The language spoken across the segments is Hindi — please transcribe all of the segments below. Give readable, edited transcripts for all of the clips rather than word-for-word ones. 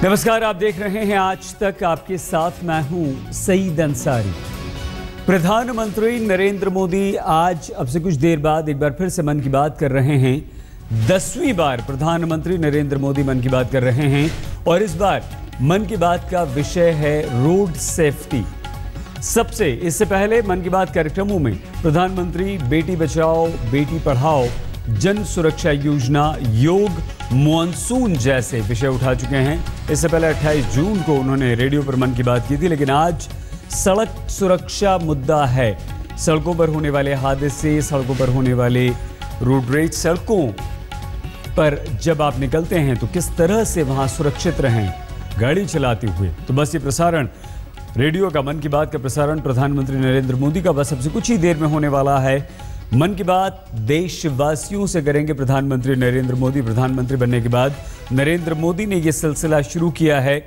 नमस्कार, आप देख रहे हैं आज तक। आपके साथ मैं हूं सईद अंसारी। प्रधानमंत्री नरेंद्र मोदी आज अब से कुछ देर बाद एक बार फिर से मन की बात कर रहे हैं। 10वीं बार प्रधानमंत्री नरेंद्र मोदी मन की बात कर रहे हैं और इस बार मन की बात का विषय है रोड सेफ्टी। इससे पहले मन की बात कार्यक्रमों में प्रधानमंत्री बेटी बचाओ बेटी पढ़ाओ, जन सुरक्षा योजना, योग, मॉनसून जैसे विषय उठा चुके हैं। इससे पहले 28 जून को उन्होंने रेडियो पर मन की बात की थी, लेकिन आज सड़क सुरक्षा मुद्दा है। सड़कों पर होने वाले हादसे, सड़कों पर होने वाले रोड रेज, सड़कों पर जब आप निकलते हैं तो किस तरह से वहां सुरक्षित रहें गाड़ी चलाते हुए। तो बस ये प्रसारण, रेडियो का मन की बात का प्रसारण प्रधानमंत्री नरेंद्र मोदी का बस अब से कुछ ही देर में होने वाला है। मन की बात देशवासियों से करेंगे प्रधानमंत्री नरेंद्र मोदी। प्रधानमंत्री बनने के बाद नरेंद्र मोदी ने यह सिलसिला शुरू किया है।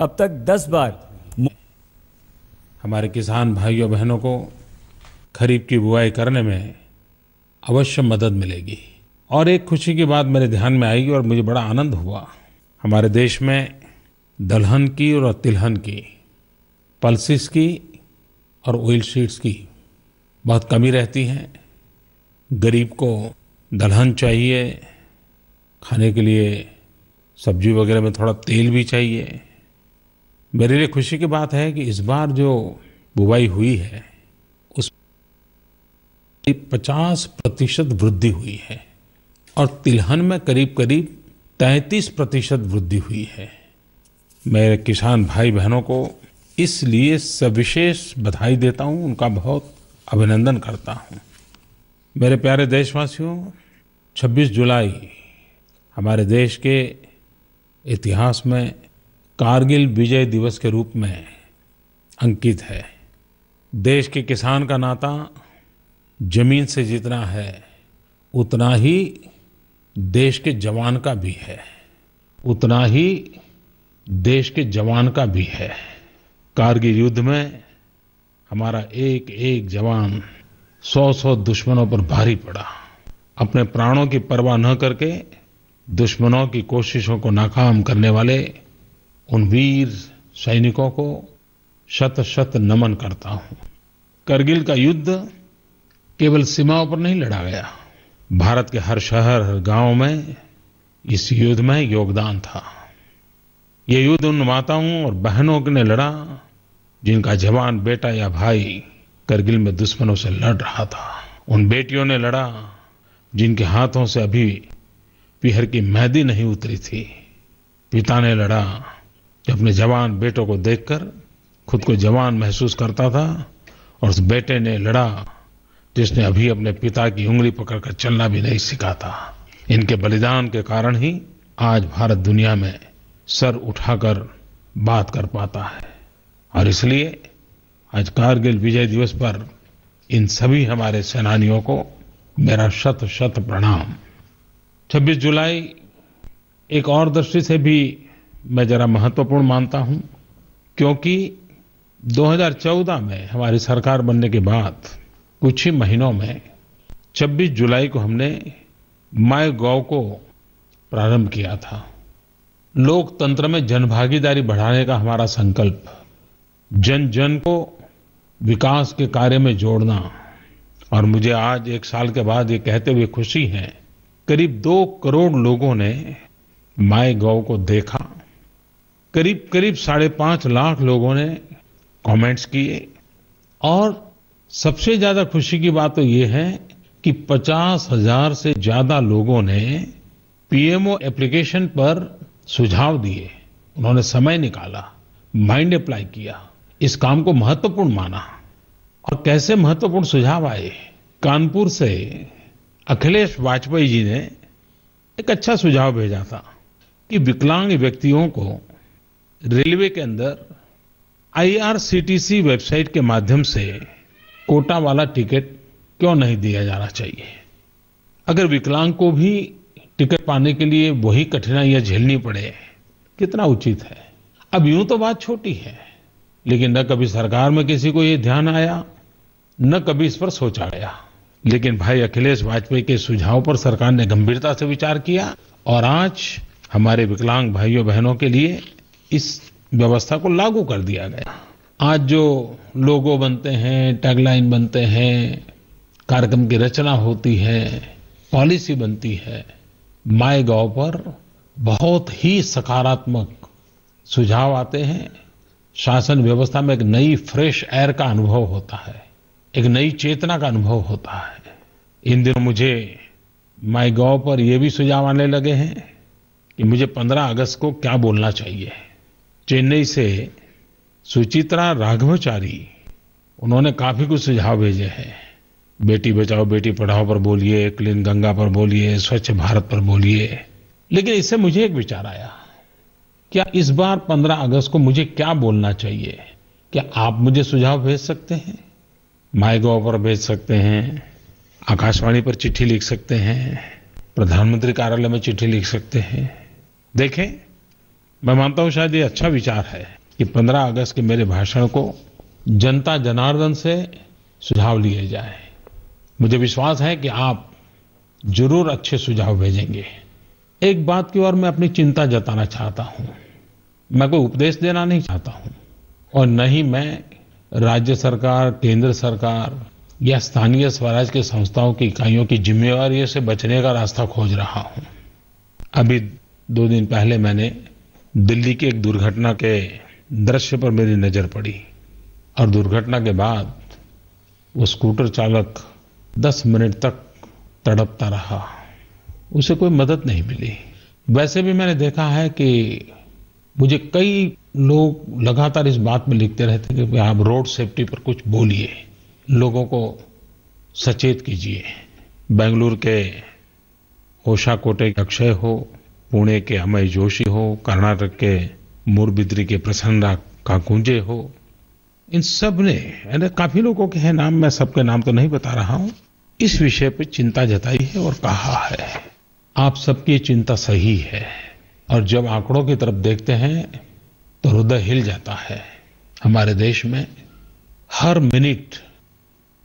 अब तक 10 बार हमारे किसान भाइयों बहनों को खरीफ की बुआई करने में अवश्य मदद मिलेगी। और एक खुशी की बात मेरे ध्यान में आई और मुझे बड़ा आनंद हुआ। हमारे देश में दलहन की और तिलहन की, पल्सेस की और ऑयल सीड्स की बहुत कमी रहती है। गरीब को दलहन चाहिए, खाने के लिए सब्जी वगैरह में थोड़ा तेल भी चाहिए। मेरे लिए खुशी की बात है कि इस बार जो बुवाई हुई है उस 50% वृद्धि हुई है और तिलहन में करीब करीब 33% वृद्धि हुई है। मैं किसान भाई बहनों को इसलिए सविशेष बधाई देता हूं, उनका बहुत अभिनंदन करता हूं। मेरे प्यारे देशवासियों, 26 जुलाई हमारे देश के इतिहास में कारगिल विजय दिवस के रूप में अंकित है। देश के किसान का नाता जमीन से जितना है उतना ही देश के जवान का भी है, उतना ही देश के जवान का भी है। कारगिल युद्ध में हमारा एक एक जवान 100 दुश्मनों पर भारी पड़ा। अपने प्राणों की परवाह न करके दुश्मनों की कोशिशों को नाकाम करने वाले उन वीर सैनिकों को शत शत नमन करता हूं। करगिल का युद्ध केवल सीमाओं पर नहीं लड़ा गया, भारत के हर शहर, हर गांव में इस युद्ध में योगदान था। ये युद्ध उन माताओं और बहनों ने लड़ा जिनका जवान बेटा या भाई करगिल में दुश्मनों से लड़ रहा था। उन बेटियों ने लड़ा जिनके हाथों से अभी पीहर की मेहंदी नहीं उतरी थी। पिता ने लड़ा जो अपने जवान बेटों को देखकर खुद को जवान महसूस करता था, और उस बेटे ने लड़ा जिसने अभी अपने पिता की उंगली पकड़कर चलना भी नहीं सीखा था। इनके बलिदान के कारण ही आज भारत दुनिया में सर उठाकर बात कर पाता है। और इसलिए आज कारगिल विजय दिवस पर इन सभी हमारे सेनानियों को मेरा शत शत प्रणाम। 26 जुलाई एक और दृष्टि से भी मैं जरा महत्वपूर्ण मानता हूं, क्योंकि 2014 में हमारी सरकार बनने के बाद कुछ ही महीनों में 26 जुलाई को हमने माय गॉव को प्रारंभ किया था। लोकतंत्र में जनभागीदारी बढ़ाने का हमारा संकल्प, जन जन को विकास के कार्य में जोड़ना। और मुझे आज 1 साल के बाद ये कहते हुए खुशी है, करीब 2 करोड़ लोगों ने माय गॉव को देखा, करीब 5.5 लाख लोगों ने कमेंट्स किए, और सबसे ज्यादा खुशी की बात तो ये है कि 50,000 से ज्यादा लोगों ने पीएमओ एप्लीकेशन पर सुझाव दिए। उन्होंने समय निकाला, माइंड अप्लाई किया, इस काम को महत्वपूर्ण माना। और कैसे महत्वपूर्ण सुझाव आए। कानपुर से अखिलेश वाजपेयी जी ने एक अच्छा सुझाव भेजा था कि विकलांग व्यक्तियों को रेलवे के अंदर IRCTC वेबसाइट के माध्यम से कोटा वाला टिकट क्यों नहीं दिया जाना चाहिए। अगर विकलांग को भी टिकट पाने के लिए वही कठिनाइयां झेलनी पड़े, कितना उचित है। अब यूं तो बात छोटी है, लेकिन न कभी सरकार में किसी को ये ध्यान आया, न कभी इस पर सोचा गया। लेकिन भाई अखिलेश वाजपेयी के सुझाव पर सरकार ने गंभीरता से विचार किया और आज हमारे विकलांग भाइयों बहनों के लिए इस व्यवस्था को लागू कर दिया गया। आज जो लोगो बनते हैं, टैगलाइन बनते हैं, कार्यक्रम की रचना होती है, पॉलिसी बनती है, माईगॉव पर बहुत ही सकारात्मक सुझाव आते हैं। शासन व्यवस्था में एक नई फ्रेश एयर का अनुभव होता है, एक नई चेतना का अनुभव होता है। इन दिनों मुझे माईगॉव पर ये भी सुझाव आने लगे हैं कि मुझे 15 अगस्त को क्या बोलना चाहिए। चेन्नई से सुचित्रा राघवचारी, उन्होंने काफी कुछ सुझाव भेजे हैं। बेटी बचाओ बेटी पढ़ाओ पर बोलिए, क्लीन गंगा पर बोलिए, स्वच्छ भारत पर बोलिए। लेकिन इससे मुझे एक विचार आया, क्या इस बार 15 अगस्त को मुझे क्या बोलना चाहिए? क्या आप मुझे सुझाव भेज सकते हैं? माईगॉव पर भेज सकते हैं, आकाशवाणी पर चिट्ठी लिख सकते हैं, प्रधानमंत्री कार्यालय में चिट्ठी लिख सकते हैं। देखें, मैं मानता हूं शायद ये अच्छा विचार है कि 15 अगस्त के मेरे भाषण को जनता जनार्दन से सुझाव लिए जाए। मुझे विश्वास है कि आप जरूर अच्छे सुझाव भेजेंगे। एक बात की ओर मैं अपनी चिंता जताना चाहता हूं। मैं कोई उपदेश देना नहीं चाहता हूं और न ही मैं राज्य सरकार, केंद्र सरकार या स्थानीय स्वराज के संस्थाओं की इकाइयों की जिम्मेवारियों से बचने का रास्ता खोज रहा हूं। अभी 2 दिन पहले मैंने दिल्ली की एक दुर्घटना के दृश्य पर मेरी नजर पड़ी और दुर्घटना के बाद वो स्कूटर चालक 10 मिनट तक तड़पता रहा, उसे कोई मदद नहीं मिली। वैसे भी मैंने देखा है कि मुझे कई लोग लगातार इस बात में लिखते रहते हैं कि आप रोड सेफ्टी पर कुछ बोलिए, लोगों को सचेत कीजिए। बेंगलुरु के ओशा कोटे के अक्षय हो, पुणे के अमय जोशी हो, कर्नाटक के मूरबिद्री के प्रसन्ना काकुंजे हो, इन सब ने, काफी लोगों के हैं नाम, मैं सबके नाम तो नहीं बता रहा हूं, इस विषय पे चिंता जताई है और कहा है आप सबकी चिंता सही है। और जब आंकड़ों की तरफ देखते हैं तो हृदय हिल जाता है। हमारे देश में हर मिनट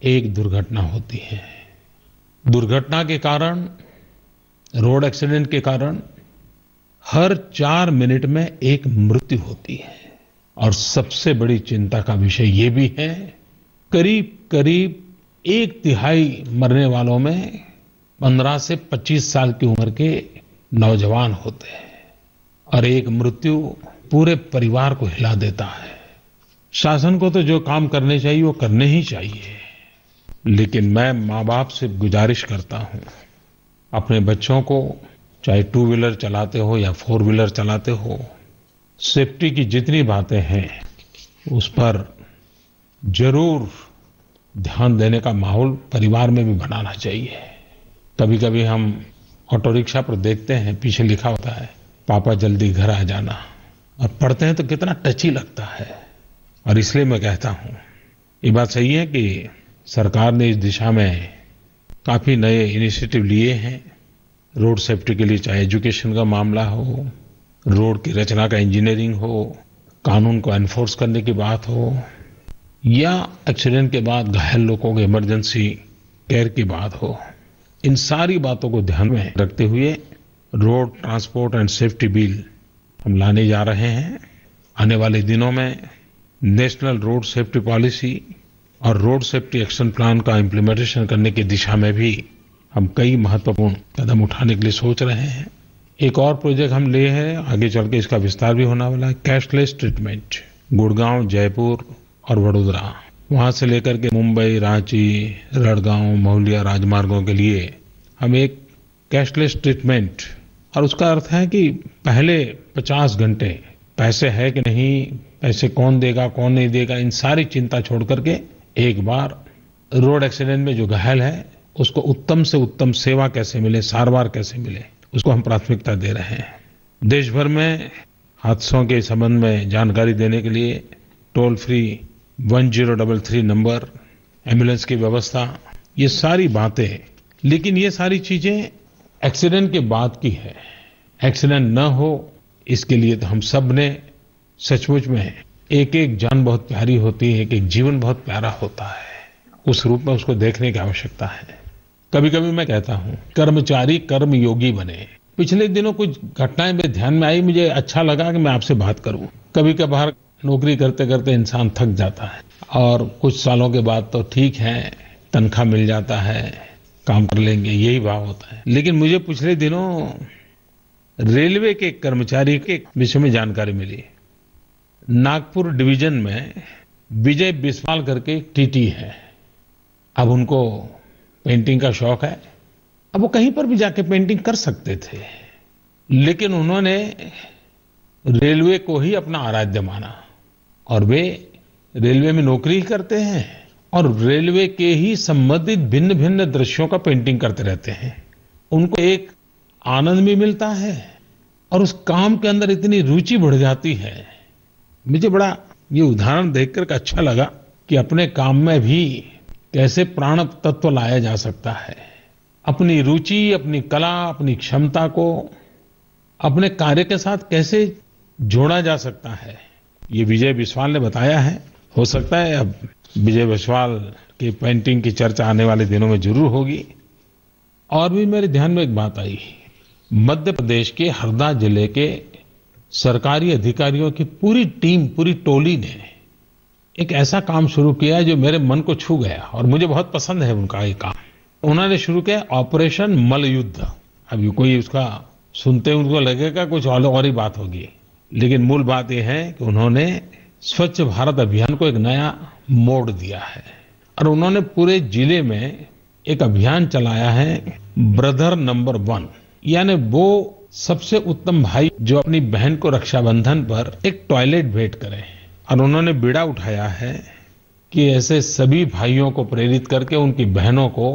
एक दुर्घटना होती है। दुर्घटना के कारण, रोड एक्सीडेंट के कारण हर 4 मिनट में एक मृत्यु होती है। और सबसे बड़ी चिंता का विषय ये भी है, करीब करीब 1/3 मरने वालों में 15 से 25 साल की उम्र के नौजवान होते हैं और एक मृत्यु पूरे परिवार को हिला देता है। शासन को तो जो काम करने चाहिए वो करने ही चाहिए, लेकिन मैं माँ बाप से गुजारिश करता हूं, अपने बच्चों को चाहे 2 व्हीलर चलाते हो या 4 व्हीलर चलाते हो, सेफ्टी की जितनी बातें हैं उस पर जरूर ध्यान देने का माहौल परिवार में भी बनाना चाहिए। कभी कभी हम ऑटो रिक्शा पर देखते हैं, पीछे लिखा होता है पापा जल्दी घर आ जाना, और पढ़ते हैं तो कितना टची लगता है। और इसलिए मैं कहता हूं, ये बात सही है कि सरकार ने इस दिशा में काफी नए इनिशिएटिव लिए हैं रोड सेफ्टी के लिए, चाहे एजुकेशन का मामला हो, रोड की रचना का इंजीनियरिंग हो, कानून को एनफोर्स करने की बात हो, या एक्सीडेंट के बाद घायल लोगों के इमरजेंसी केयर की बात हो। इन सारी बातों को ध्यान में रखते हुए road transport and safety bill हम लाने जा रहे हैं। आने वाले दिनों में नेशनल रोड सेफ्टी पॉलिसी और रोड सेफ्टी एक्शन प्लान का इम्प्लीमेंटेशन करने की दिशा में भी हम कई महत्वपूर्ण कदम उठाने के लिए सोच रहे हैं। एक और प्रोजेक्ट हम लिए हैं, आगे चल के इसका विस्तार भी होने वाला है, कैशलेस ट्रीटमेंट। गुड़गांव, जयपुर और वडोदरा, वहां से लेकर के मुंबई, रांची, रड़गांव, महुलिया राजमार्गों के लिए हम एक कैशलेस ट्रीटमेंट, और उसका अर्थ है कि पहले 50 घंटे पैसे है कि नहीं, पैसे कौन देगा कौन नहीं देगा, इन सारी चिंता छोड़ करके एक बार रोड एक्सीडेंट में जो घायल है उसको उत्तम से उत्तम सेवा कैसे मिले, सारवार कैसे मिले, उसको हम प्राथमिकता दे रहे हैं। देश भर में हादसों के संबंध में जानकारी देने के लिए टोल फ्री 1033 नंबर, एम्बुलेंस की व्यवस्था, ये सारी बातें। लेकिन ये सारी चीजें एक्सीडेंट के बाद की है। एक्सीडेंट न हो इसके लिए तो हम सब ने सचमुच में, एक एक जान बहुत प्यारी होती है, एक एक जीवन बहुत प्यारा होता है, उस रूप में उसको देखने की आवश्यकता है। कभी कभी मैं कहता हूं, कर्मचारी कर्म योगी बने, पिछले दिनों कुछ घटनाएं मेरे ध्यान में आई, मुझे अच्छा लगा कि मैं आपसे बात करूं। कभी कभार नौकरी करते करते इंसान थक जाता है और कुछ सालों के बाद तो ठीक है, तनख्वाह मिल जाता है, काम कर लेंगे, यही भाव होता है। लेकिन मुझे पिछले दिनों रेलवे के कर्मचारी के विषय में जानकारी मिली। नागपुर डिवीजन में विजय बिस्वाल करके टीटी है। अब उनको पेंटिंग का शौक है। अब वो कहीं पर भी जाके पेंटिंग कर सकते थे, लेकिन उन्होंने रेलवे को ही अपना आराध्य माना और वे रेलवे में नौकरी ही करते हैं और रेलवे के ही संबंधित भिन्न भिन्न दृश्यों का पेंटिंग करते रहते हैं। उनको एक आनंद भी मिलता है और उस काम के अंदर इतनी रुचि बढ़ जाती है। मुझे बड़ा ये उदाहरण देखकर अच्छा लगा कि अपने काम में भी कैसे प्राण तत्व लाया जा सकता है। अपनी रुचि, अपनी कला, अपनी क्षमता को अपने कार्य के साथ कैसे जोड़ा जा सकता है, ये विजय बिस्वाल ने बताया है। हो सकता है अब विजय बिस्वाल की पेंटिंग की चर्चा आने वाले दिनों में जरूर होगी। और भी मेरे ध्यान में एक बात आई। मध्य प्रदेश के हरदा जिले के सरकारी अधिकारियों की पूरी टीम, पूरी टोली ने एक ऐसा काम शुरू किया जो मेरे मन को छू गया और मुझे बहुत पसंद है उनका ये काम। उन्होंने शुरू किया ऑपरेशन मलयुद्ध। अब कोई उसका सुनते उनको लगेगा कुछ और ही बात होगी, लेकिन मूल बात यह है कि उन्होंने स्वच्छ भारत अभियान को एक नया मोड़ दिया है और उन्होंने पूरे जिले में एक अभियान चलाया है, ब्रदर नंबर 1, यानी वो सबसे उत्तम भाई जो अपनी बहन को रक्षाबंधन पर एक टॉयलेट भेंट करे। और उन्होंने बीड़ा उठाया है कि ऐसे सभी भाइयों को प्रेरित करके उनकी बहनों को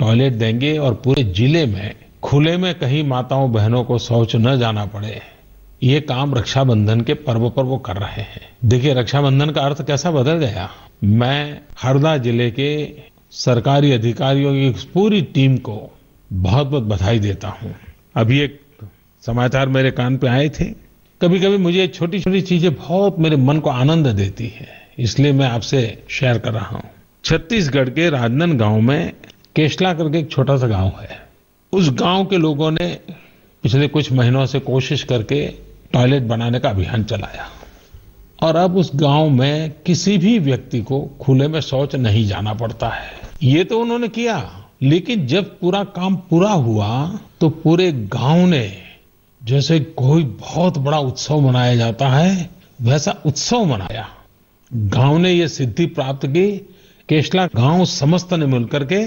टॉयलेट देंगे और पूरे जिले में खुले में कहीं माताओं बहनों को शौच न जाना पड़े। ये काम रक्षाबंधन के पर्व पर वो कर रहे हैं। देखिए रक्षाबंधन का अर्थ कैसा बदल गया। मैं हरदा जिले के सरकारी अधिकारियों की पूरी टीम को बहुत बहुत बधाई देता हूं। अभी एक समाचार मेरे कान पे आए थे। कभी कभी मुझे छोटी छोटी चीजें बहुत मेरे मन को आनंद देती है, इसलिए मैं आपसे शेयर कर रहा हूं। छत्तीसगढ़ के राजनांदगांव में केशला करके एक छोटा सा गांव है। उस गांव के लोगों ने पिछले कुछ महीनों से कोशिश करके टॉयलेट बनाने का अभियान चलाया और अब उस गांव में किसी भी व्यक्ति को खुले में शौच नहीं जाना पड़ता है। ये तो उन्होंने किया, लेकिन जब पूरा काम पूरा हुआ तो पूरे गांव ने जैसे कोई बहुत बड़ा उत्सव मनाया जाता है वैसा उत्सव मनाया। गांव ने ये सिद्धि प्राप्त की। केशला गांव समस्त ने मिलकर के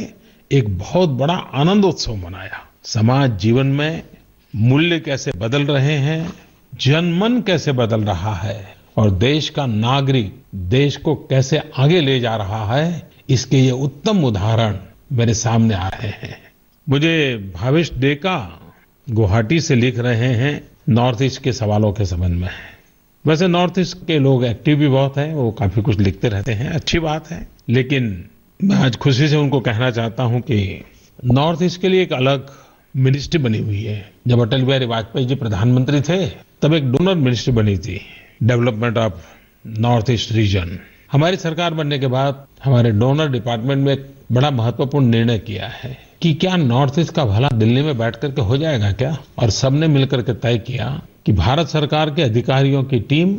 एक बहुत बड़ा आनंद उत्सव मनाया। समाज जीवन में मूल्य कैसे बदल रहे हैं, जनमन कैसे बदल रहा है और देश का नागरिक देश को कैसे आगे ले जा रहा है, इसके ये उत्तम उदाहरण मेरे सामने आ रहे हैं। मुझे भावेश डेका गुवाहाटी से लिख रहे हैं नॉर्थ ईस्ट के सवालों के संबंध में। वैसे नॉर्थ ईस्ट के लोग एक्टिव भी बहुत हैं, वो काफी कुछ लिखते रहते हैं, अच्छी बात है। लेकिन मैं आज खुशी से उनको कहना चाहता हूं कि नॉर्थ ईस्ट के लिए एक अलग मिनिस्ट्री बनी हुई है। जब अटल बिहारी वाजपेयी जी प्रधानमंत्री थे तब एक डोनर मिनिस्ट्री बनी थी, development of north east region. हमारी सरकार बनने के बाद हमारे डोनर डिपार्टमेंट में एक बड़ा महत्वपूर्ण निर्णय किया है कि क्या नॉर्थ ईस्ट का भला दिल्ली में बैठ करके हो जाएगा क्या। और सबने मिलकर के तय किया कि भारत सरकार के अधिकारियों की टीम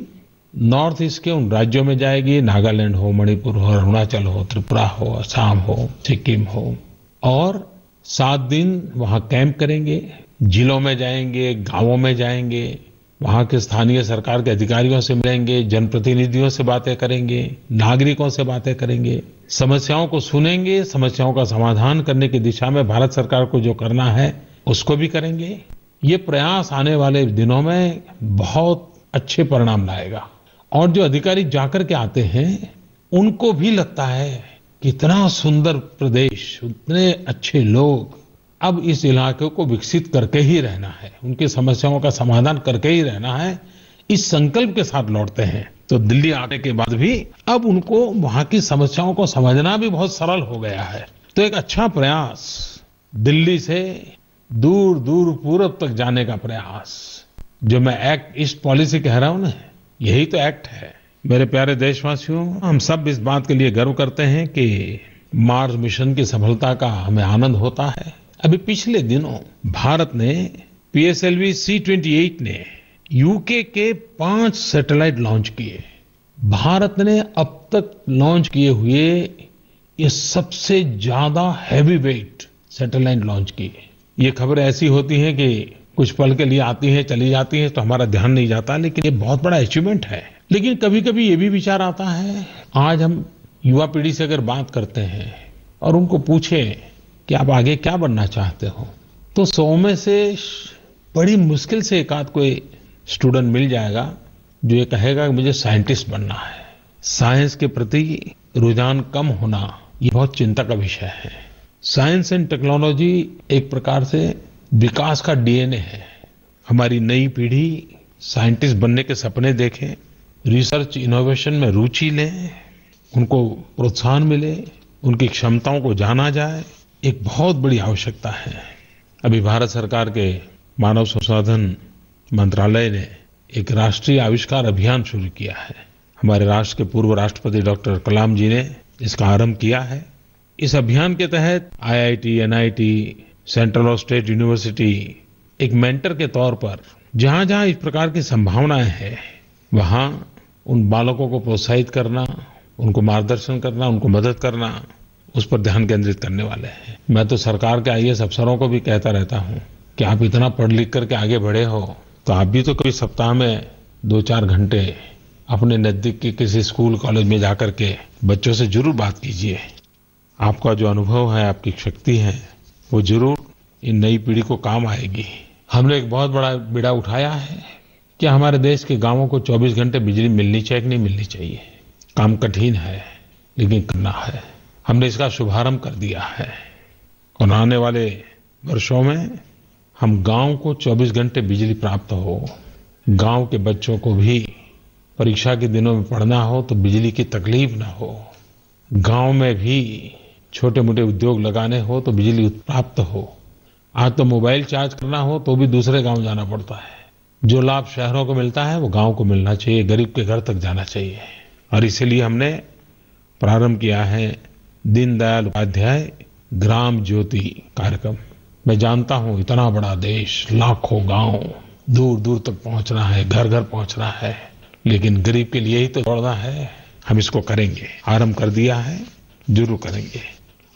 नॉर्थ ईस्ट के उन राज्यों में जाएगी, नागालैंड हो, मणिपुर हो, अरुणाचल हो, त्रिपुरा हो, असम हो, सिक्किम हो, और 7 दिन वहां कैंप करेंगे, जिलों में जाएंगे, गांवों में जाएंगे, वहां के स्थानीय सरकार के अधिकारियों से मिलेंगे, जनप्रतिनिधियों से बातें करेंगे, नागरिकों से बातें करेंगे, समस्याओं को सुनेंगे, समस्याओं का समाधान करने की दिशा में भारत सरकार को जो करना है उसको भी करेंगे। ये प्रयास आने वाले दिनों में बहुत अच्छे परिणाम लाएगा और जो अधिकारी जाकर के आते हैं उनको भी लगता है कितना सुंदर प्रदेश, उतने अच्छे लोग, अब इस इलाके को विकसित करके ही रहना है, उनकी समस्याओं का समाधान करके ही रहना है, इस संकल्प के साथ लौटते हैं। तो दिल्ली आने के बाद भी अब उनको वहां की समस्याओं को समझना भी बहुत सरल हो गया है। तो एक अच्छा प्रयास, दिल्ली से दूर दूर पूरब तक जाने का प्रयास, जो मैं एक्ट ईस्ट पॉलिसी कह रहा हूं ना, यही तो एक्ट है। मेरे प्यारे देशवासियों, हम सब इस बात के लिए गर्व करते हैं कि मार्स मिशन की सफलता का हमें आनंद होता है। अभी पिछले दिनों भारत ने PSLV C-28 ने यूके के 5 सैटेलाइट लॉन्च किए। भारत ने अब तक लॉन्च किए हुए ये सबसे ज्यादा हैवी वेट सैटेलाइट लॉन्च किए। ये खबरें ऐसी होती हैं कि कुछ पल के लिए आती हैं, चली जाती हैं, तो हमारा ध्यान नहीं जाता, लेकिन ये बहुत बड़ा अचीवमेंट है। लेकिन कभी कभी ये भी विचार आता है, आज हम युवा पीढ़ी से अगर बात करते हैं और उनको पूछें कि आप आगे क्या बनना चाहते हो, तो 100 में से बड़ी मुश्किल से एक आध कोई स्टूडेंट मिल जाएगा जो ये कहेगा कि मुझे साइंटिस्ट बनना है। साइंस के प्रति रुझान कम होना ये बहुत चिंता का विषय है। साइंस एंड टेक्नोलॉजी एक प्रकार से विकास का डीएनए है। हमारी नई पीढ़ी साइंटिस्ट बनने के सपने देखे, रिसर्च इनोवेशन में रुचि ले, उनको प्रोत्साहन मिले, उनकी क्षमताओं को जाना जाए, एक बहुत बड़ी आवश्यकता है। अभी भारत सरकार के मानव संसाधन मंत्रालय ने एक राष्ट्रीय आविष्कार अभियान शुरू किया है। हमारे राष्ट्र के पूर्व राष्ट्रपति डॉक्टर कलाम जी ने इसका आरंभ किया है। इस अभियान के तहत IIT, NIT, सेंट्रल और स्टेट यूनिवर्सिटी एक मेंटर के तौर पर जहां जहां इस प्रकार की संभावनाएं हैं, वहां उन बालकों को प्रोत्साहित करना, उनको मार्गदर्शन करना, उनको मदद करना, उस पर ध्यान केंद्रित करने वाले हैं। मैं तो सरकार के IAS अफसरों को भी कहता रहता हूं कि आप इतना पढ़ लिख करके आगे बढ़े हो, तो आप भी तो कभी सप्ताह में 2-4 घंटे अपने नजदीक के किसी स्कूल कॉलेज में जाकर के बच्चों से जरूर बात कीजिए। आपका जो अनुभव है, आपकी शक्ति है, वो जरूर इन नई पीढ़ी को काम आएगी। हमने एक बहुत बड़ा बीड़ा उठाया है कि हमारे देश के गांवों को 24 घंटे बिजली मिलनी चाहिए कि नहीं मिलनी चाहिए। काम कठिन है, लेकिन करना है। हमने इसका शुभारंभ कर दिया है और आने वाले वर्षों में हम गांव को 24 घंटे बिजली प्राप्त हो, गांव के बच्चों को भी परीक्षा के दिनों में पढ़ना हो तो बिजली की तकलीफ ना हो, गांव में भी छोटे मोटे उद्योग लगाने हो तो बिजली प्राप्त हो। आज तो मोबाइल चार्ज करना हो तो भी दूसरे गांव जाना पड़ता है। जो लाभ शहरों को मिलता है वो गांव को मिलना चाहिए, गरीब के घर तक जाना चाहिए। और इसीलिए हमने प्रारंभ किया है दीनदयाल उपाध्याय ग्राम ज्योति कार्यक्रम। मैं जानता हूं इतना बड़ा देश, लाखों गांव, दूर दूर तक पहुंचना है, घर घर पहुंचना है, लेकिन गरीब के लिए ही तो दौड़ना है। हम इसको करेंगे, आरंभ कर दिया है, जरूर करेंगे।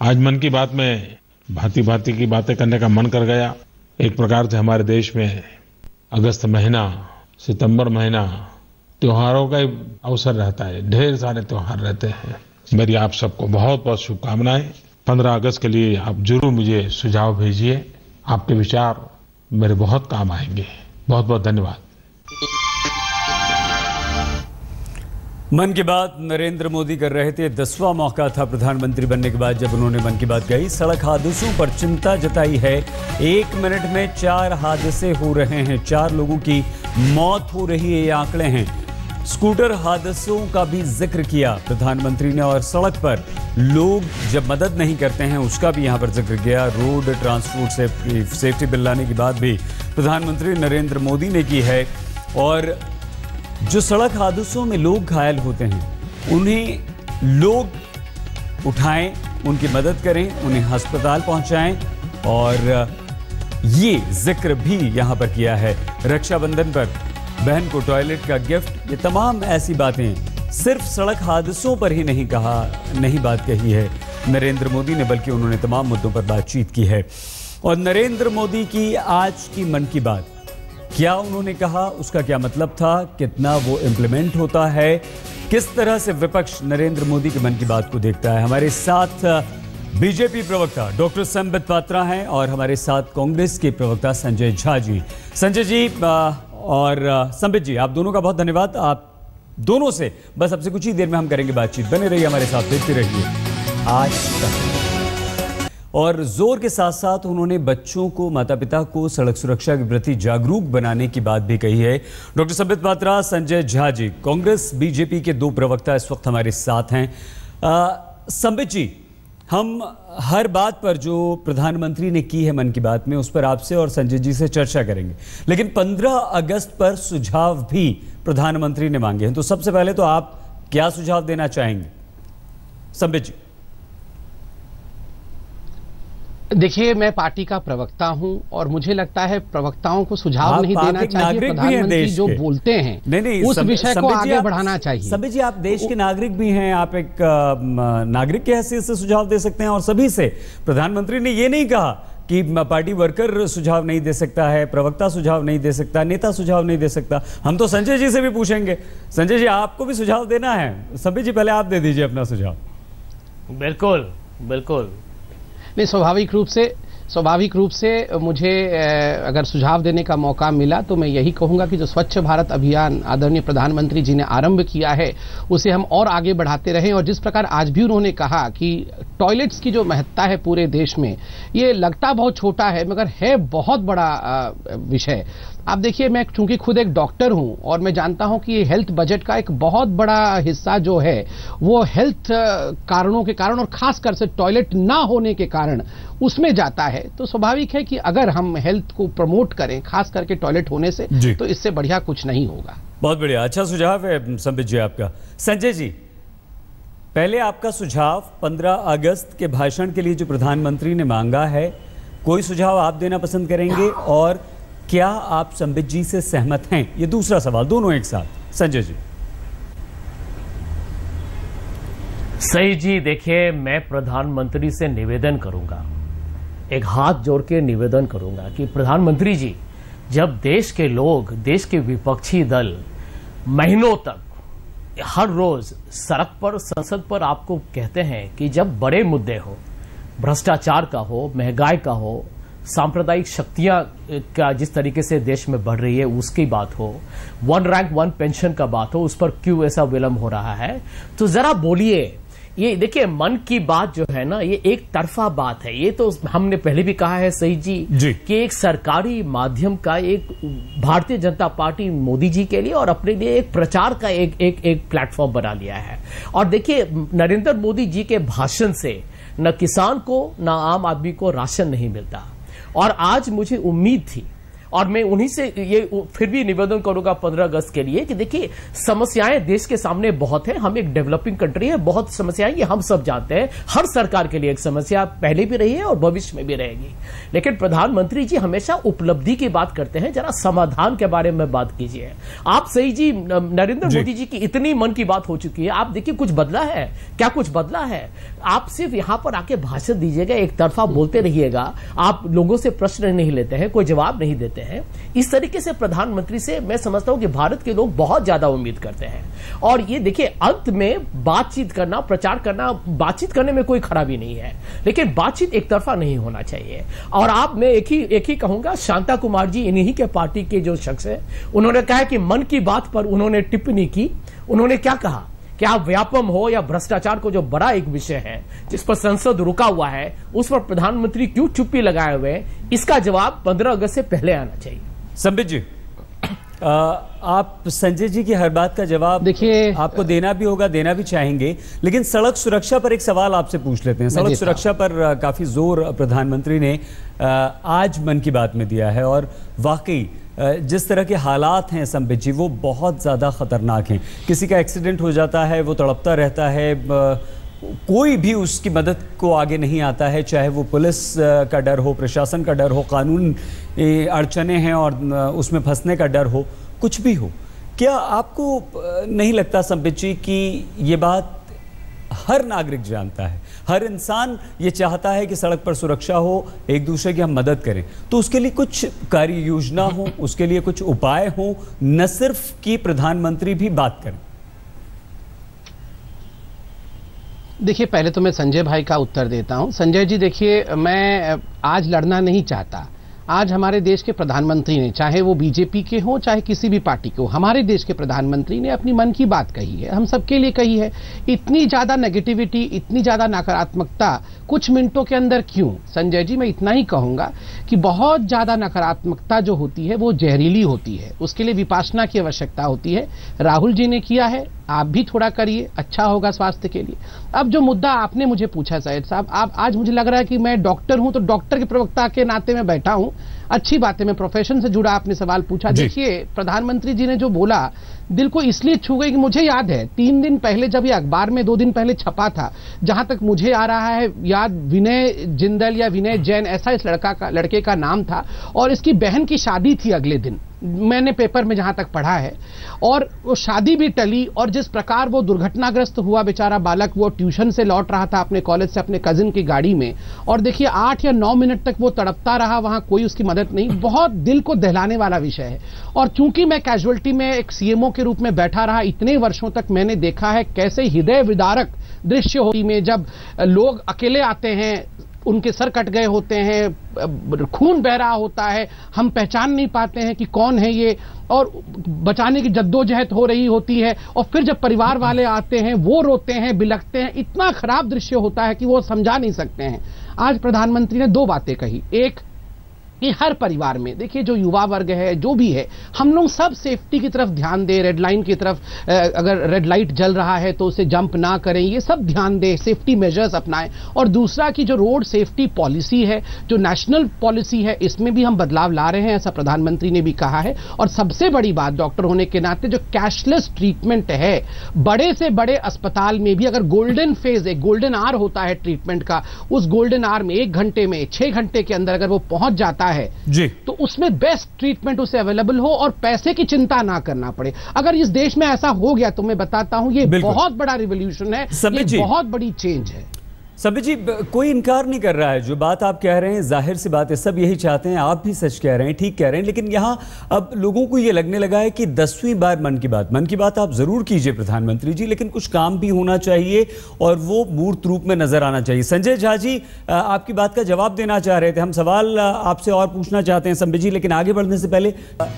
आज मन की बात में भांति भांति की बातें करने का मन कर गया। एक प्रकार से हमारे देश में अगस्त महीना, सितंबर महीना त्योहारों का अवसर रहता है, ढेर सारे त्योहार रहते हैं। मेरी आप सबको बहुत बहुत शुभकामनाएं। 15 अगस्त के लिए आप जरूर मुझे सुझाव भेजिए, आपके विचार मेरे बहुत काम आएंगे। बहुत बहुत धन्यवाद। मन की बात नरेंद्र मोदी कर रहे थे। 10वां मौका था प्रधानमंत्री बनने के बाद जब उन्होंने मन की बात कही। सड़क हादसों पर चिंता जताई है। 1 मिनट में 4 हादसे हो रहे हैं, 4 लोगों की मौत हो रही है, ये आंकड़े हैं। स्कूटर हादसों का भी जिक्र किया प्रधानमंत्री ने, और सड़क पर लोग जब मदद नहीं करते हैं उसका भी यहां पर जिक्र किया। रोड ट्रांसपोर्ट सेफ्टी बिल लाने की बात भी प्रधानमंत्री नरेंद्र मोदी ने की है। और जो सड़क हादसों में लोग घायल होते हैं उन्हें लोग उठाएं, उनकी मदद करें, उन्हें अस्पताल पहुंचाएं, और ये जिक्र भी यहां पर किया है। रक्षाबंधन पर बहन को टॉयलेट का गिफ्ट, ये तमाम ऐसी बातें सिर्फ सड़क हादसों पर ही नहीं बात कही है नरेंद्र मोदी ने, बल्कि उन्होंने तमाम मुद्दों पर बातचीत की है। और नरेंद्र मोदी की आज की मन की बात, क्या उन्होंने कहा, उसका क्या मतलब था, कितना वो इम्प्लीमेंट होता है, किस तरह से विपक्ष नरेंद्र मोदी की मन की बात को देखता है। हमारे साथ बीजेपी प्रवक्ता डॉक्टर संबित पात्रा हैं और हमारे साथ कांग्रेस के प्रवक्ता संजय झा जी। संजय जी और संबित जी, आप दोनों का बहुत धन्यवाद। आप दोनों से बस अब से कुछ ही देर में हम करेंगे बातचीत। बने रहिए हमारे साथ, देखते रहिए आज तक। और जोर के साथ साथ उन्होंने बच्चों को, माता पिता को सड़क सुरक्षा के प्रति जागरूक बनाने की बात भी कही है। डॉक्टर संबित पात्रा, संजय झा जी, कांग्रेस बीजेपी के 2 प्रवक्ता इस वक्त हमारे साथ हैं। संबित जी, हम हर बात पर जो प्रधानमंत्री ने की है मन की बात में, उस पर आपसे और संजय जी से चर्चा करेंगे, लेकिन 15 अगस्त पर सुझाव भी प्रधानमंत्री ने मांगे हैं। तो सबसे पहले तो आप क्या सुझाव देना चाहेंगे, संबित जी? देखिए, मैं पार्टी का प्रवक्ता हूं और मुझे लगता है प्रवक्ताओं को सुझाव नहीं देना चाहिए, प्रधानमंत्री जो बोलते हैं नहीं, उस विषय को आगे बढ़ाना चाहिए। सभी जी, आप देश के नागरिक भी हैं, आप एक नागरिक की हैसियत से सुझाव दे सकते हैं और सभी से। प्रधानमंत्री ने ये नहीं कहा कि पार्टी वर्कर सुझाव नहीं दे सकता है, प्रवक्ता सुझाव नहीं दे सकता, नेता सुझाव नहीं दे सकता। हम तो संजय जी से भी पूछेंगे। संजय जी, आपको भी सुझाव देना है। सभी जी, पहले आप दे दीजिए अपना सुझाव। बिल्कुल बिल्कुल। नहीं, स्वाभाविक रूप से मुझे अगर सुझाव देने का मौका मिला तो मैं यही कहूंगा कि जो स्वच्छ भारत अभियान आदरणीय प्रधानमंत्री जी ने आरंभ किया है उसे हम और आगे बढ़ाते रहें। और जिस प्रकार आज भी उन्होंने कहा कि टॉयलेट्स की जो महत्ता है पूरे देश में, ये लगता बहुत छोटा है मगर है बहुत बड़ा विषय। आप देखिए, मैं चूंकि खुद एक डॉक्टर हूं और मैं जानता हूं कि हेल्थ बजट का एक बहुत बड़ा हिस्सा जो है वो हेल्थ कारणों के कारण और खासकर से टॉयलेट ना होने के कारण उसमें जाता है। तो स्वाभाविक है कि अगर हम हेल्थ को प्रमोट करें खास करके टॉयलेट होने से, तो इससे बढ़िया कुछ नहीं होगा। बहुत बढ़िया, अच्छा सुझाव है संबित जी आपका। संजय जी, पहले आपका सुझाव 15 अगस्त के भाषण के लिए जो प्रधानमंत्री ने मांगा है, कोई सुझाव आप देना पसंद करेंगे और क्या आप संबित जी से सहमत हैं? ये दूसरा सवाल, दोनों एक साथ। संजय जी। सही जी, देखिए, मैं प्रधानमंत्री से निवेदन करूंगा, एक हाथ जोड़ के निवेदन करूंगा कि प्रधानमंत्री जी, जब देश के लोग, देश के विपक्षी दल महीनों तक हर रोज सड़क पर, संसद पर आपको कहते हैं कि जब बड़े मुद्दे हो, भ्रष्टाचार का हो, महंगाई का हो, सांप्रदायिक शक्तियां का जिस तरीके से देश में बढ़ रही है उसकी बात हो, 1 रैंक 1 पेंशन का बात हो, उस पर क्यों ऐसा विलंब हो रहा है? तो जरा बोलिए। ये देखिए, मन की बात जो है ना, ये एक तरफा बात है। ये तो हमने पहले भी कहा है सही जी कि एक सरकारी माध्यम का एक भारतीय जनता पार्टी मोदी जी के लिए और अपने लिए एक प्रचार का एक प्लेटफॉर्म बना लिया है। और देखिए, नरेंद्र मोदी जी के भाषण से न किसान को न आम आदमी को राशन नहीं मिलता। और आज मुझे उम्मीद थी और मैं उन्हीं से ये फिर भी निवेदन करूंगा 15 अगस्त के लिए कि देखिए, समस्याएं देश के सामने बहुत है। हम एक डेवलपिंग कंट्री है, बहुत समस्याएं, ये हम सब जानते हैं। हर सरकार के लिए एक समस्या पहले भी रही है और भविष्य में भी रहेगी। लेकिन प्रधानमंत्री जी हमेशा उपलब्धि की बात करते हैं, जरा समाधान के बारे में बात कीजिए। आप सही जी, नरेंद्र मोदी जी की इतनी मन की बात हो चुकी है, आप देखिए कुछ बदला है क्या? कुछ बदला है? आप सिर्फ यहां पर आके भाषण दीजिएगा, एक तरफा बोलते रहिएगा, आप लोगों से प्रश्न नहीं लेते हैं, कोई जवाब नहीं देते हैं। इस तरीके से प्रधानमंत्री से मैं समझता हूं कि भारत के लोग बहुत ज्यादा उम्मीद करते हैं। और ये देखिए, अंत में बातचीत करना, प्रचार करना, बातचीत करने में कोई खराबी नहीं है, लेकिन बातचीत एक तरफा नहीं होना चाहिए। और आप, मैं एक ही कहूंगा, शांता कुमार जी इन्हीं के पार्टी के जो शख्स है, उन्होंने कहा कि मन की बात पर उन्होंने टिप्पणी की। उन्होंने क्या कहा कि आप व्यापम हो या भ्रष्टाचार को जो बड़ा एक विषय है जिस पर संसद रुका हुआ है, उस पर प्रधानमंत्री क्यों चुप्पी लगाए हुए हैं? इसका जवाब 15 अगस्त से पहले आना चाहिए। संबित जी, आप संजय जी की हर बात का जवाब देखिए आपको देना भी होगा, देना भी चाहेंगे, लेकिन सड़क सुरक्षा पर एक सवाल आपसे पूछ लेते हैं। सड़क सुरक्षा पर काफी जोर प्रधानमंत्री ने आज मन की बात में दिया है और वाकई जिस तरह के हालात हैं संबित जी, वो बहुत ज़्यादा ख़तरनाक हैं। किसी का एक्सीडेंट हो जाता है, वो तड़पता रहता है, कोई भी उसकी मदद को आगे नहीं आता है, चाहे वो पुलिस का डर हो, प्रशासन का डर हो, कानून अड़चने हैं और उसमें फंसने का डर हो, कुछ भी हो। क्या आपको नहीं लगता संबित जी कि ये बात हर नागरिक जानता है, हर इंसान ये चाहता है कि सड़क पर सुरक्षा हो, एक दूसरे की हम मदद करें, तो उसके लिए कुछ कार्य योजना हो, उसके लिए कुछ उपाय हो, न सिर्फ कि प्रधानमंत्री भी बात करें? देखिए, पहले तो मैं संजय भाई का उत्तर देता हूं। संजय जी, देखिए, मैं आज लड़ना नहीं चाहता। आज हमारे देश के प्रधानमंत्री ने, चाहे वो बीजेपी के हो चाहे किसी भी पार्टी के हो, हमारे देश के प्रधानमंत्री ने अपनी मन की बात कही है, हम सबके लिए कही है। इतनी ज्यादा नेगेटिविटी, इतनी ज्यादा नकारात्मकता कुछ मिनटों के अंदर क्यों? संजय जी, मैं इतना ही कहूंगा कि बहुत ज्यादा नकारात्मकता जो होती है वो जहरीली होती है, उसके लिए विपासना की आवश्यकता होती है। राहुल जी ने किया है, आप भी थोड़ा करिए, अच्छा होगा स्वास्थ्य के लिए। अब जो मुद्दा आपने मुझे पूछा सैयद साहब, आप आज मुझे लग रहा है कि मैं डॉक्टर हूं, तो डॉक्टर के प्रवक्ता के नाते में बैठा हूं अच्छी बात है, मैं प्रोफेशन से जुड़ा आपने सवाल पूछा। देखिए, प्रधानमंत्री जी ने जो बोला दिल को इसलिए छू गई कि मुझे याद है 3 दिन पहले जब ये अखबार में 2 दिन पहले छपा था, जहां तक मुझे आ रहा है याद, विनय जिंदल या विनय जैन ऐसा इस लड़के का नाम था, और इसकी बहन की शादी थी अगले दिन, मैंने पेपर में जहां तक पढ़ा है, और वो शादी भी टली। और जिस प्रकार वो दुर्घटनाग्रस्त हुआ बेचारा बालक, वो ट्यूशन से लौट रहा था अपने कॉलेज से अपने कजिन की गाड़ी में, और देखिए 8 या 9 मिनट तक वो तड़पता रहा, वहां कोई उसकी मदद नहीं। बहुत दिल को दहलाने वाला विषय है। और चूंकि मैं कैजुअल्टी में एक सीएमओ के रूप में बैठा रहा इतने वर्षों तक, मैंने देखा है कैसे हृदय विदारक दृश्य होती में जब लोग अकेले आते हैं, उनके सर कट गए होते हैं, खून बह रहा होता है, हम पहचान नहीं पाते हैं कि कौन है ये, और बचाने की जद्दोजहद हो रही होती है, और फिर जब परिवार वाले आते हैं वो रोते हैं, बिलखते हैं, इतना खराब दृश्य होता है कि वो समझा नहीं सकते हैं। आज प्रधानमंत्री ने 2 बातें कही। एक कि हर परिवार में देखिए जो युवा वर्ग है, जो भी है, हम लोग सब सेफ्टी की तरफ ध्यान दें, रेड लाइन की तरफ, अगर रेड लाइट जल रहा है तो उसे जंप ना करें, ये सब ध्यान दें, सेफ्टी मेजर्स अपनाएं। और दूसरा कि जो रोड सेफ्टी पॉलिसी है, जो नेशनल पॉलिसी है, इसमें भी हम बदलाव ला रहे हैं, ऐसा प्रधानमंत्री ने भी कहा है। और सबसे बड़ी बात, डॉक्टर होने के नाते जो कैशलेस ट्रीटमेंट है, बड़े से बड़े अस्पताल में भी अगर गोल्डन फेज, एक गोल्डन आवर होता है ट्रीटमेंट का, उस गोल्डन आवर में 1 घंटे में 6 घंटे के अंदर अगर वो पहुंच जाता है जी, तो उसमें बेस्ट ट्रीटमेंट उसे अवेलेबल हो और पैसे की चिंता ना करना पड़े। अगर इस देश में ऐसा हो गया तो मैं बताता हूं ये बहुत बड़ा रिवॉल्यूशन है, ये बहुत बड़ी चेंज है। संबित जी, कोई इनकार नहीं कर रहा है, जो बात आप कह रहे हैं जाहिर सी बात है, सब यही चाहते हैं, आप भी सच कह रहे हैं, ठीक कह रहे हैं। लेकिन यहाँ अब लोगों को ये लगने लगा है कि 10वीं बार मन की बात आप जरूर कीजिए प्रधानमंत्री जी, लेकिन कुछ काम भी होना चाहिए और वो मूर्त रूप में नजर आना चाहिए। संजय झा जी आपकी बात का जवाब देना चाह रहे थे, हम सवाल आपसे और पूछना चाहते हैं संबित जी, लेकिन आगे बढ़ने से पहले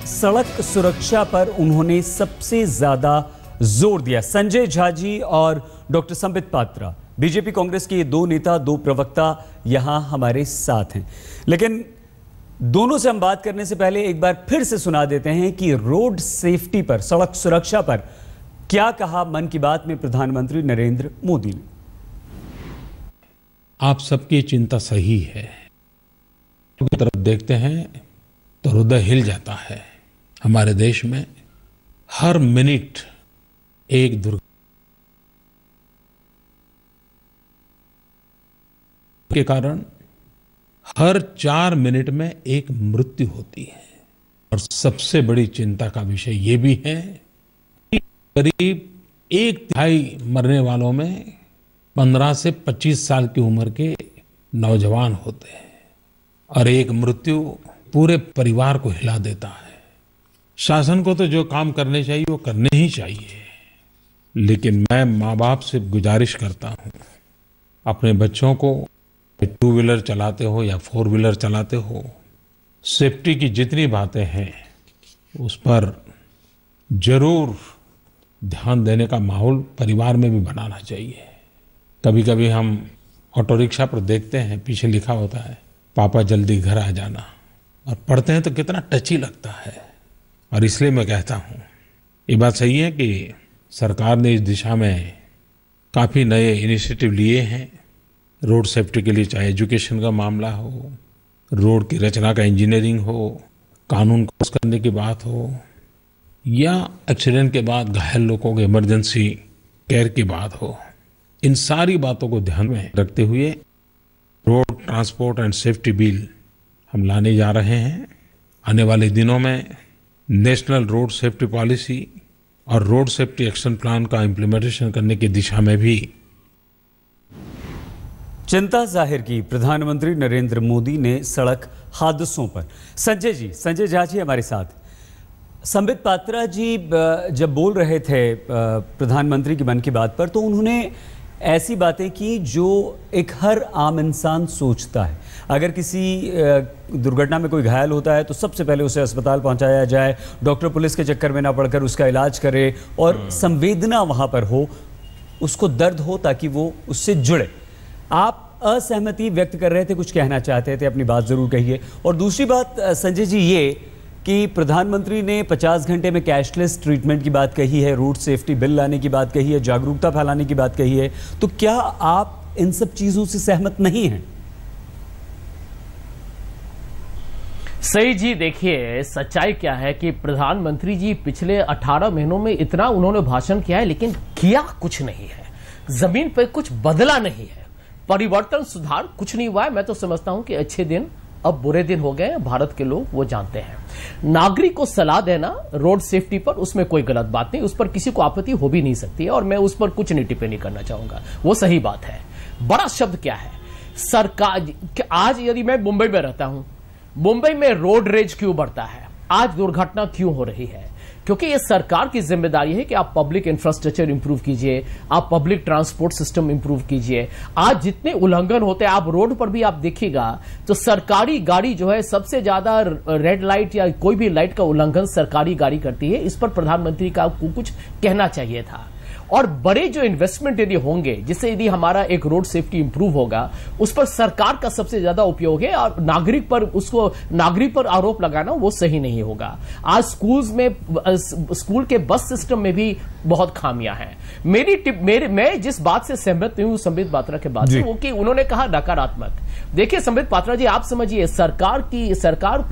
सड़क सुरक्षा पर उन्होंने सबसे ज्यादा जोर दिया। संजय झा जी और डॉक्टर संबित पात्रा, बीजेपी कांग्रेस के ये 2 नेता, 2 प्रवक्ता यहां हमारे साथ हैं। लेकिन दोनों से हम बात करने से पहले एक बार फिर से सुना देते हैं कि रोड सेफ्टी पर, सड़क सुरक्षा पर क्या कहा मन की बात में प्रधानमंत्री नरेंद्र मोदी ने। आप सबकी चिंता सही है, की तरफ देखते हैं तो हृदय हिल जाता है। हमारे देश में हर मिनट एक दुर्घटना के कारण हर 4 मिनट में एक मृत्यु होती है। और सबसे बड़ी चिंता का विषय ये भी है कि करीब 1/3 मरने वालों में 15 से 25 साल की उम्र के नौजवान होते हैं, और एक मृत्यु पूरे परिवार को हिला देता है। शासन को तो जो काम करने चाहिए वो करने ही चाहिए, लेकिन मैं माँ बाप से गुजारिश करता हूँ, अपने बच्चों को 2 व्हीलर चलाते हो या 4 व्हीलर चलाते हो, सेफ्टी की जितनी बातें हैं उस पर जरूर ध्यान देने का माहौल परिवार में भी बनाना चाहिए। कभी कभी हम ऑटो रिक्शा पर देखते हैं, पीछे लिखा होता है पापा जल्दी घर आ जाना, और पढ़ते हैं तो कितना टची लगता है। और इसलिए मैं कहता हूँ, ये बात सही है कि सरकार ने इस दिशा में काफ़ी नए इनिशिएटिव लिए हैं रोड सेफ्टी के लिए, चाहे एजुकेशन का मामला हो, रोड की रचना का इंजीनियरिंग हो, कानून क्रॉस करने की बात हो, या एक्सीडेंट के बाद घायल लोगों के इमरजेंसी केयर की बात हो। इन सारी बातों को ध्यान में रखते हुए road transport and safety bill हम लाने जा रहे हैं। आने वाले दिनों में नेशनल रोड सेफ्टी पॉलिसी और रोड सेफ्टी एक्शन प्लान का इम्प्लीमेंटेशन करने की दिशा में भी चिंता जाहिर की प्रधानमंत्री नरेंद्र मोदी ने सड़क हादसों पर। संजय झा जी हमारे साथ। संबित पात्रा जी जब बोल रहे थे प्रधानमंत्री की मन की बात पर, तो उन्होंने ऐसी बातें की जो एक हर आम इंसान सोचता है। अगर किसी दुर्घटना में कोई घायल होता है तो सबसे पहले उसे अस्पताल पहुंचाया जाए, डॉक्टर पुलिस के चक्कर में ना पड़कर उसका इलाज करे, और संवेदना वहां पर हो, उसको दर्द हो ताकि वो उससे जुड़े। आप असहमति व्यक्त कर रहे थे, कुछ कहना चाहते थे, अपनी बात जरूर कहिए। और दूसरी बात संजय जी ये कि प्रधानमंत्री ने 50 घंटे में कैशलेस ट्रीटमेंट की बात कही है, रोड सेफ्टी बिल लाने की बात कही है, जागरूकता फैलाने की बात कही है, तो क्या आप इन सब चीजों से सहमत नहीं हैं? सही जी, देखिए सच्चाई क्या है कि प्रधानमंत्री जी पिछले 18 महीनों में इतना उन्होंने भाषण किया है, लेकिन किया कुछ नहीं है। जमीन पर कुछ बदला नहीं है, परिवर्तन सुधार कुछ नहीं हुआ है। मैं तो समझता हूं कि अच्छे दिन अब बुरे दिन हो गए, भारत के लोग वो जानते हैं। नागरिक को सलाह देना रोड सेफ्टी पर, उसमें कोई गलत बात नहीं, उस पर किसी को आपत्ति हो भी नहीं सकती है, और मैं उस पर कुछ नहीं टिप्पणी करना चाहूंगा, वो सही बात है। बड़ा शब्द क्या है सरकार। आज यदि मैं मुंबई में रहता हूं, मुंबई में रोड रेज क्यों बढ़ता है, आज दुर्घटना क्यों हो रही है? क्योंकि ये सरकार की जिम्मेदारी है कि आप पब्लिक इंफ्रास्ट्रक्चर इंप्रूव कीजिए, आप पब्लिक ट्रांसपोर्ट सिस्टम इंप्रूव कीजिए। आज जितने उल्लंघन होते हैं, आप रोड पर भी आप देखिएगा तो सरकारी गाड़ी जो है सबसे ज्यादा रेड लाइट या कोई भी लाइट का उल्लंघन सरकारी गाड़ी करती है। इस पर प्रधानमंत्री का कुछ कहना चाहिए था। और बड़े जो इन्वेस्टमेंट यदि होंगे, जिससे यदि हमारा एक रोड सेफ्टी इंप्रूव होगा, उस पर सरकार का सबसे ज्यादा उपयोग है, और नागरिक पर आरोप लगाना वो सही नहीं होगा। आज स्कूल के बस सिस्टम में भी बहुत खामियां हैं। मैं जिस बात से सहमत हूं संबित पात्रा के बात से, वो कि उन्होंने कहा नकारात्मक। देखिए संबित पात्रा जी, आप समझिए सरकार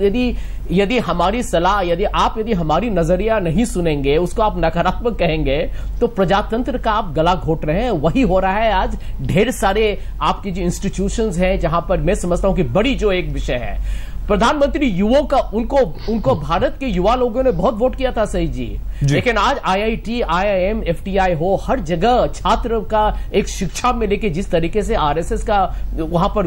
यदि हमारी सलाह, यदि हमारी नजरिया नहीं सुनेंगे, उसको आप नकारात्मक कहेंगे, तो प्रजातंत्र का आप गला घोट रहे हैं। वही हो रहा है आज। ढेर सारे आपकी जो इंस्टीट्यूशंस हैं, जहां पर मैं समझता हूं कि बड़ी जो एक विषय है, प्रधानमंत्री युवाओं का, उनको भारत के युवा लोगों ने बहुत वोट किया था, सही जी। लेकिन आज IIT, IIM, FTI हो, हर जगह छात्र का एक शिक्षा में लेके जिस तरीके से RSS का वहां पर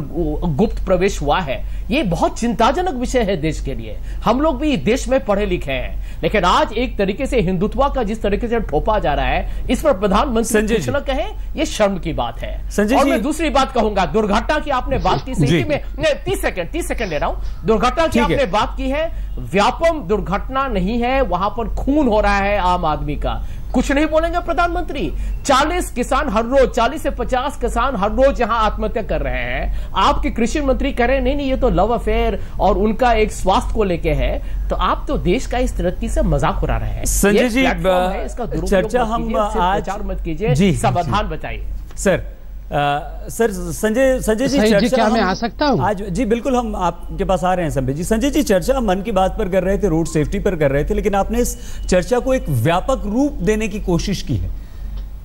गुप्त प्रवेश हुआ है, ये बहुत चिंताजनक विषय है देश के लिए। हम लोग भी देश में पढ़े लिखे हैं, लेकिन आज एक तरीके से हिंदुत्व का जिस तरीके से ठोपा जा रहा है, इस पर प्रधानमंत्री कुछ न कहें, ये शर्म की बात है। और मैं दूसरी बात कहूंगा, दुर्घटना की आपने बात की, सही में 30 सेकंड ले रहा हूं। दुर्घटना की आपने बात की है, व्यापम दुर्घटना नहीं है, वहां पर खून हो रहा है आम आदमी का। कुछ नहीं बोलेंगे प्रधानमंत्री। 40 किसान हर रोज, 40 से 50 किसान हर रोज यहां आत्महत्या कर रहे हैं। आपके कृषि मंत्री कह रहे हैं नहीं, ये तो लव अफेयर और उनका एक स्वास्थ्य को लेके है। तो आप तो देश का इस तरह से मजाक उड़ा रहे हैं। संजय जी, इसका चर्चा हम आज मत कीजिए, समाधान बताइए। सर संजय जी, चर्चा क्या मैं आ सकता हूं आज? जी बिल्कुल, हम आपके पास आ रहे हैं संबित जी। संजय जी, चर्चा मन की बात पर कर रहे थे, रोड सेफ्टी पर कर रहे थे, लेकिन आपने इस चर्चा को एक व्यापक रूप देने की कोशिश की है।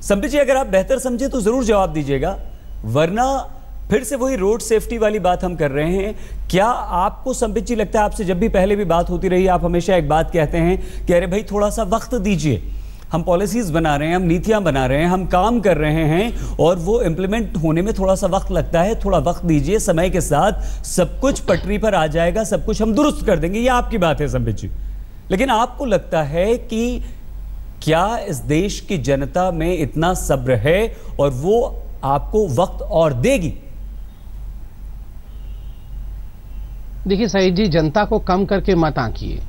संबित जी, अगर आप बेहतर समझे तो जरूर जवाब दीजिएगा, वरना फिर से वही रोड सेफ्टी वाली बात हम कर रहे हैं। क्या आपको संबित जी लगता है, आपसे जब भी पहले भी बात होती रही, आप हमेशा एक बात कहते हैं कि अरे भाई थोड़ा सा वक्त दीजिए, हम पॉलिसीज बना रहे हैं, हम नीतियां बना रहे हैं, हम काम कर रहे हैं, और वो इंप्लीमेंट होने में थोड़ा सा वक्त लगता है, थोड़ा वक्त दीजिए, समय के साथ सब कुछ पटरी पर आ जाएगा, सब कुछ हम दुरुस्त कर देंगे। ये आपकी बात है संबित जी, लेकिन आपको लगता है कि क्या इस देश की जनता में इतना सब्र है और वो आपको वक्त और देगी? देखिए सही जी, जनता को कम करके मत आंकिए।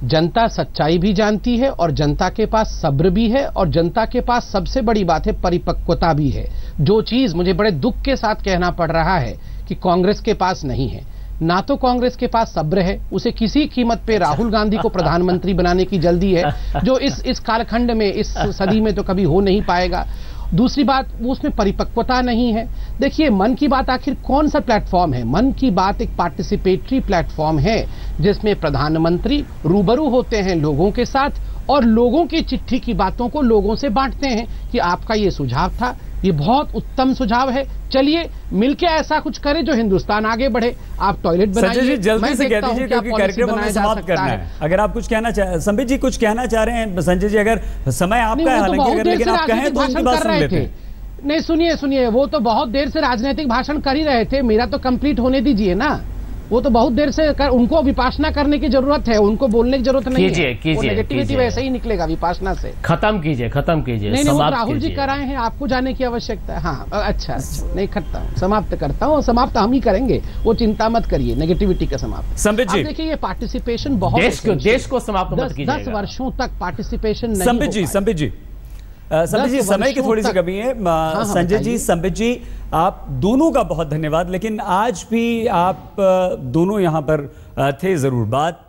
जनता सच्चाई भी जानती है, और जनता के पास सब्र भी है, और जनता के पास सबसे बड़ी बात है परिपक्वता भी है। जो चीज मुझे बड़े दुख के साथ कहना पड़ रहा है कि कांग्रेस के पास नहीं है। ना तो कांग्रेस के पास सब्र है, उसे किसी कीमत पे राहुल गांधी को प्रधानमंत्री बनाने की जल्दी है, जो इस कालखंड में, इस सदी में तो कभी हो नहीं पाएगा। दूसरी बात, वो उसमें परिपक्वता नहीं है। देखिए, मन की बात आखिर कौन सा प्लेटफॉर्म है? मन की बात एक पार्टिसिपेटरी प्लेटफॉर्म है, जिसमें प्रधानमंत्री रूबरू होते हैं लोगों के साथ, और लोगों की चिट्ठी की बातों को लोगों से बांटते हैं कि आपका ये सुझाव था, ये बहुत उत्तम सुझाव है, चलिए मिलके ऐसा कुछ करें जो हिंदुस्तान आगे बढ़े। आप टॉयलेट बनाइए, जल्दी से कह दीजिए क्योंकि कार्यक्रम हमें समाप्त करना है। अगर आप कुछ कहना चाह, संबित जी कुछ कहना चाह रहे हैं, संजय जी अगर समय आपका है, हालांकि लेकिन आप कहें तो उनकी बात सुन लेते हैं। नहीं, सुनिए, वो तो बहुत देर से राजनीतिक भाषण कर ही रहे थे, मेरा तो कंप्लीट होने दीजिए ना। वो तो बहुत देर से उनको विपासना करने की जरूरत है, उनको बोलने की जरूरत नहीं है। नेगेटिविटी वैसे ही निकलेगा विपासना से। खत्म कीजिए। नहीं, वो राहुल जी कराए हैं, आपको जाने की आवश्यकता है। हाँ, अच्छा, नहीं करता हूँ, समाप्त करता हूँ। समाप्त हम ही करेंगे, वो चिंता मत करिए, नेगेटिविटी का समाप्त। संबित जी, देखिए, ये पार्टिसिपेशन बहुत देश को समाप्त मत कीजिएगा। 10 वर्षों तक पार्टिसिपेशन नहीं। संबित जी, समय की थोड़ी सी कमी है। संजय जी, संबित जी, आप दोनों का बहुत धन्यवाद, लेकिन आज भी आप दोनों यहां पर थे, जरूर बात